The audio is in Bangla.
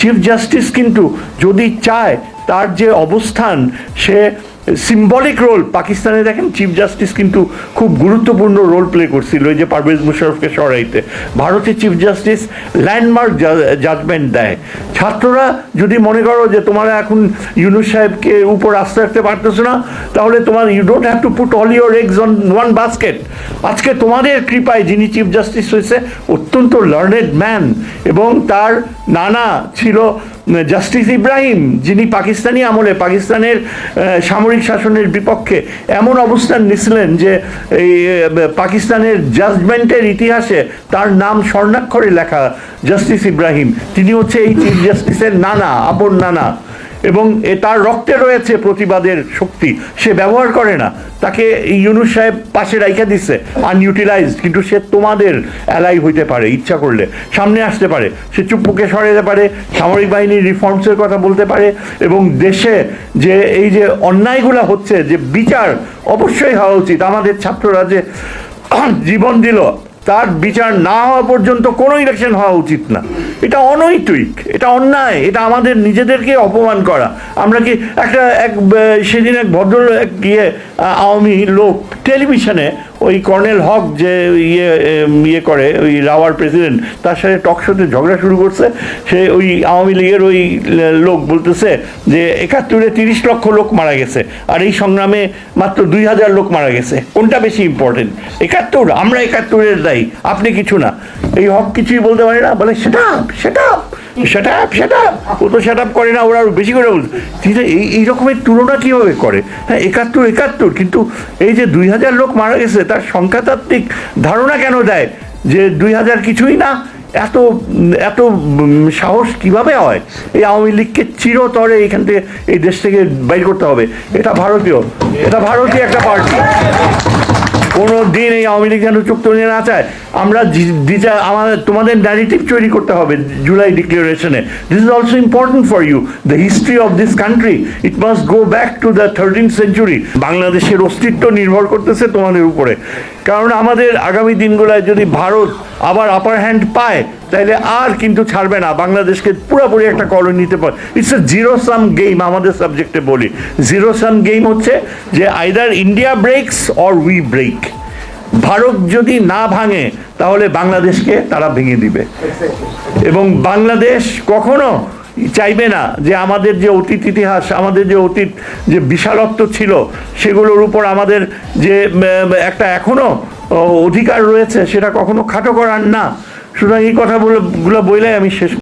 চিফ জাস্টিস কিন্তু যদি চায় তার যে অবস্থান, সে সিম্বলিক রোল পাকিস্তানে দেখেন চিফ জাস্টিস কিন্তু খুব গুরুত্বপূর্ণ রোল প্লে করছিল ওই যে পারভেজ মুশারফকে সরাইতে। ভারতে চিফ জাস্টিস ল্যান্ডমার্ক জাজমেন্ট দেয়। ছাত্ররা যদি মনে করো যে তোমরা এখন ইউনূস সাহেবকে উপর আস্থা রাখতে পারতেছো না, তাহলে তোমার you don't have to put all your eggs on one basket. আজকে তোমাদের কৃপায় যিনি চিফ জাস্টিস হয়েছে অত্যন্ত লার্নেড ম্যান, এবং তার নানা ছিল জাস্টিস ইব্রাহিম, যিনি পাকিস্তানি আমলে পাকিস্তানের সামরিক শাসনের বিপক্ষে এমন অবস্থান নিয়েছিলেন যে এই পাকিস্তানের জাজমেন্টের ইতিহাসে তার নাম স্বর্ণাক্ষরে লেখা। জাস্টিস ইব্রাহিম তিনি হচ্ছে এই চিফ জাস্টিসের নানা, আপন নানা, এবং তার রক্তে রয়েছে প্রতিবাদের শক্তি। সে ব্যবহার করে না, তাকে ইউনূস সাহেব পাশে রাইখা দিচ্ছে আনইউটিলাইজড, কিন্তু সে তোমাদের অ্যালাই হইতে পারে, ইচ্ছা করলে সামনে আসতে পারে, সে চুপ্পুকে সরাতে পারে, সামরিক বাহিনীর রিফর্মসের কথা বলতে পারে, এবং দেশে যে এই যে অন্যায়গুলো হচ্ছে, যে বিচার অবশ্যই হওয়া উচিত। আমাদের ছাত্ররা যে জীবন দিল, তার বিচার না হওয়া পর্যন্ত কোনো ইলেকশন হওয়া উচিত না। এটা অনৈতিক, এটা অন্যায়, এটা আমাদের নিজেদেরকে অপমান করা। আমরা কি সেদিন এক ভদ্রলোক আওয়ামী লোক টেলিভিশনে ওই কর্নেল হক যে ইয়ে করে ওই রাওয়ার প্রেসিডেন্ট, তার সাথে টক শোতে ঝগড়া শুরু করছে। সে ওই আওয়ামী লীগের ওই লোক বলতেছে যে 71-এ 30 লক্ষ লোক মারা গেছে, আর এই সংগ্রামে মাত্র 2000 লোক মারা গেছে। কোনটা বেশি ইম্পর্টেন্ট? 71? আমরা 71-এর দায়ী, আপনি কিছু না। এই হক কিছুই বলতে পারে না, বলে সেটা ও তো সেট আপ করে না, ওরা বেশি করে বলছে। এই রকমের তুলনা কীভাবে করে? হ্যাঁ, 71, কিন্তু এই যে 2000 লোক মারা গেছে তার সংখ্যাতাত্ত্বিক ধারণা কেন দেয় যে 2000 কিছুই না? এত এত সাহস কিভাবে হয়? এই আওয়ামী লীগকে চিরতরে এখান থেকে, এই দেশ থেকে বাইর করতে হবে। এটা ভারতীয় একটা পার্টি। কোনো দিন এই আওয়ামী লীগ যেন চুক্তি নিয়ে না চায়। আমরা তোমাদের ন্যারেটিভ তৈরি করতে হবে জুলাই ডিক্লারেশনে। This is also important for you, the history of this country, it must go back to the 13th century। বাংলাদেশের অস্তিত্ব নির্ভর করতেছে তোমাদের উপরে, কারণ আমাদের আগামী দিনগুলোয় যদি ভারত আবার আপার হ্যান্ড পায়, তাইলে আর কিন্তু ছাড়বে না, বাংলাদেশকে পুরোপুরি একটা কলোনিতে পারে। It's a zero sum game. আমাদের সাবজেক্টে বলি জিরো সাম গেম হচ্ছে যে either India breaks or we break. Bharat যদি না ভাঙে তাহলে বাংলাদেশকে তারা ভেঙে দিবে, এবং বাংলাদেশ কখনো চাইবে না যে আমাদের যে অতীত ইতিহাস, আমাদের যে অতীত যে বিশালত্ব ছিল, সেগুলোর উপর আমাদের যে একটা এখনো অধিকার রয়েছে সেটা কখনো খাটো করার না। সুতরাং এই কথাগুলো বলে আমি শেষ